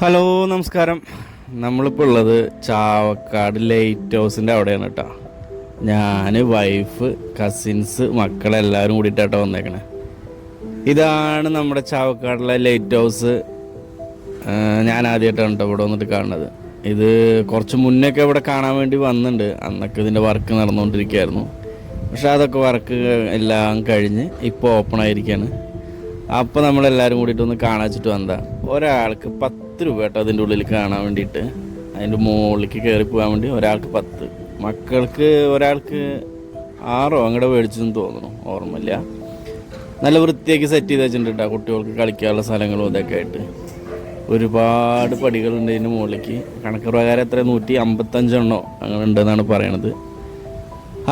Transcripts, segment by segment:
Hello നമസ്കാരം. നമ്മളിപ്പോൾ ഉള്ളത് ചാവക്കാട് ലൈറ്റ് ഹൗസിൻ്റെ അവിടെയാണ് കേട്ടോ. ഞാൻ, വൈഫ്, കസിൻസ്, മക്കളെല്ലാവരും കൂടിയിട്ടാട്ടോ വന്നേക്കണേ. ഇതാണ് നമ്മുടെ ചാവക്കാടിലെ ലൈറ്റ് ഹൗസ്. ഞാൻ ആദ്യമായിട്ടാണ് കേട്ടോ ഇവിടെ വന്നിട്ട് കാണുന്നത്. ഇത് കുറച്ച് മുന്നേയൊക്കെ ഇവിടെ കാണാൻ വേണ്ടി വന്നിട്ടുണ്ട്. അന്നൊക്കെ ഇതിൻ്റെ വർക്ക് നടന്നുകൊണ്ടിരിക്കുകയായിരുന്നു. പക്ഷെ അതൊക്കെ വർക്ക് എല്ലാം കഴിഞ്ഞ് ഇപ്പോൾ ഓപ്പൺ ആയിരിക്കുകയാണ്. അപ്പോൾ നമ്മളെല്ലാവരും കൂടിയിട്ടൊന്ന് കാണാച്ചിട്ട് വന്നതാ. ഒരാൾക്ക് 10 രൂപ കേട്ടോ അതിൻ്റെ ഉള്ളിൽ കാണാൻ വേണ്ടിയിട്ട്. അതിൻ്റെ മുകളിലേക്ക് കയറി പോകാൻ വേണ്ടി ഒരാൾക്ക് 10, മക്കൾക്ക് ഒരാൾക്ക് 6 അങ്ങോട്ട് മേടിച്ചെന്ന് തോന്നുന്നു, ഓർമ്മയില്ല. നല്ല വൃത്തിയാക്കി സെറ്റ് ചെയ്ത് വെച്ചിട്ടുണ്ട് കേട്ടോ, കുട്ടികൾക്ക് കളിക്കാനുള്ള സ്ഥലങ്ങളും ഇതൊക്കെ ആയിട്ട്. ഒരുപാട് പടികളുണ്ട് ഇതിൻ്റെ മുകളിലേക്ക്. കണക്ക് പ്രകാരം എത്ര 155 അങ്ങനെ ഉണ്ടെന്നാണ് പറയണത്.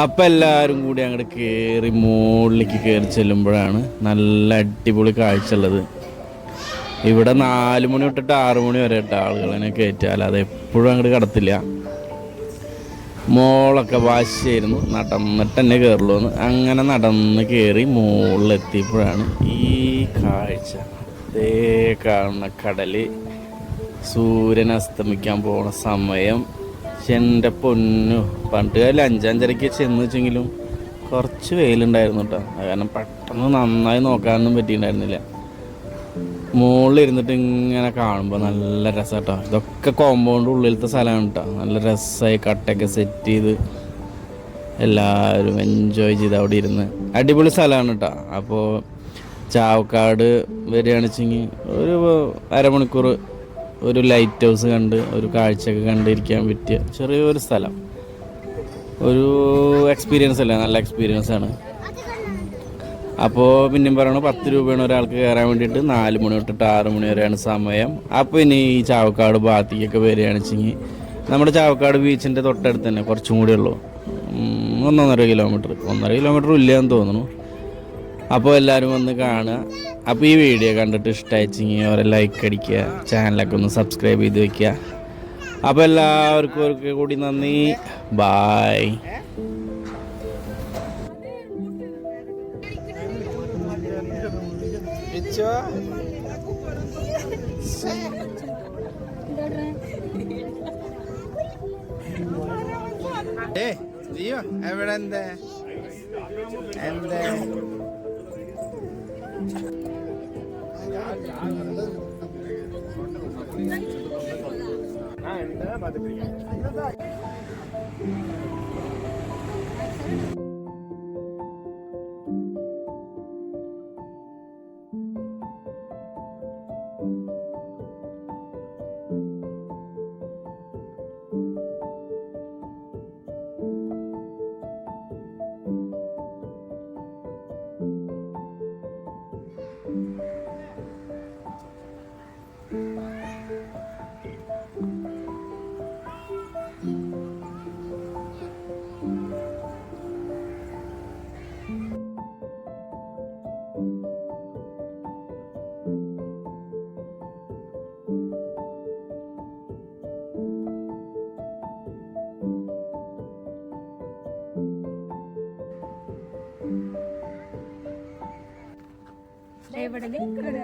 അപ്പം എല്ലാവരും കൂടി അങ്ങോട്ട് കയറി മുകളിലേക്ക് കയറി ചെല്ലുമ്പോഴാണ് നല്ല അടിപൊളി കാഴ്ച ഉള്ളത്. ഇവിടെ 4 മണി തൊട്ടിട്ട് 6 മണി വരെ ഇട്ട ആളുകളെ കയറ്റാൽ അത് എപ്പോഴും അങ്ങോട്ട് കടത്തില്ല. മോളൊക്കെ വാശിയായിരുന്നു, നടന്നിട്ട് തന്നെ കയറുള്ളൂ എന്ന്. അങ്ങനെ നടന്ന് കയറി മുകളിലെത്തിയപ്പോഴാണ് ഈ കാഴ്ച. ഇതേ കാണുന്ന കടൽ, സൂര്യൻ അസ്തമിക്കാൻ പോണ സമയം. എൻ്റെ പൊന്നു, പണ്ട് കാലം 5-5:30 ചെന്ന് വെച്ചെങ്കിലും കുറച്ച് വെയിലുണ്ടായിരുന്നു കേട്ടോ. അത് കാരണം പെട്ടെന്ന് നന്നായി നോക്കാനൊന്നും പറ്റിയിട്ടുണ്ടായിരുന്നില്ല. മുകളിൽ ഇരുന്നിട്ട് ഇങ്ങനെ കാണുമ്പോൾ നല്ല രസം കേട്ടോ. ഇതൊക്കെ കോമ്പൗണ്ട് ഉള്ളിലത്തെ സ്ഥലമാണ് കേട്ടോ. നല്ല രസമായി കട്ടയൊക്കെ സെറ്റ് ചെയ്ത് എല്ലാവരും എൻജോയ് ചെയ്ത് അവിടെ ഇരുന്ന് അടിപൊളി സ്ഥലമാണ് കേട്ടോ. അപ്പോൾ ചാവക്കാട് വരികയാണെന്ന് വെച്ചെങ്കിൽ ഒരു അരമണിക്കൂർ ഒരു ലൈറ്റ് ഹൗസ് കണ്ട് ഒരു കാഴ്ചയൊക്കെ കണ്ടിരിക്കാൻ പറ്റിയ ചെറിയൊരു സ്ഥലം. ഒരു എക്സ്പീരിയൻസ് അല്ലേ, നല്ല എക്സ്പീരിയൻസ് ആണ്. അപ്പോൾ പിന്നെയും പറയണു 10 രൂപയാണ് ഒരാൾക്ക് കയറാൻ വേണ്ടിയിട്ട്. 4 മണി തൊട്ടിട്ട് 6 മണി വരെയാണ് സമയം. അപ്പോൾ ഇനി ഈ ചാവക്കാട് ഭാഗത്തേക്കൊക്കെ വരികയാണെന്ന് വെച്ചെങ്കിൽ നമ്മുടെ ചാവക്കാട് ബീച്ചിൻ്റെ തൊട്ടടുത്ത് തന്നെ, കുറച്ചും കൂടി ഉള്ളൂ, 1.5 കിലോമീറ്റർ, 1.5 കിലോമീറ്റർ ഇല്ലയെന്ന് തോന്നുന്നു. അപ്പോൾ എല്ലാവരും വന്ന് കാണുക. അപ്പോൾ ഈ വീഡിയോ കണ്ടിട്ട് ഇഷ്ടമായിച്ചെങ്കിൽ അവരെ ലൈക്ക് അടിക്കുക, ചാനലൊക്കെ ഒന്ന് സബ്സ്ക്രൈബ് ചെയ്ത് വയ്ക്കുക. അപ്പോൾ എല്ലാവർക്കും ഒരിക്കൽ കൂടി നന്ദി. ബായ്. എവിടെ എന്താ എവിടെ നിൽക്കുന്നത്?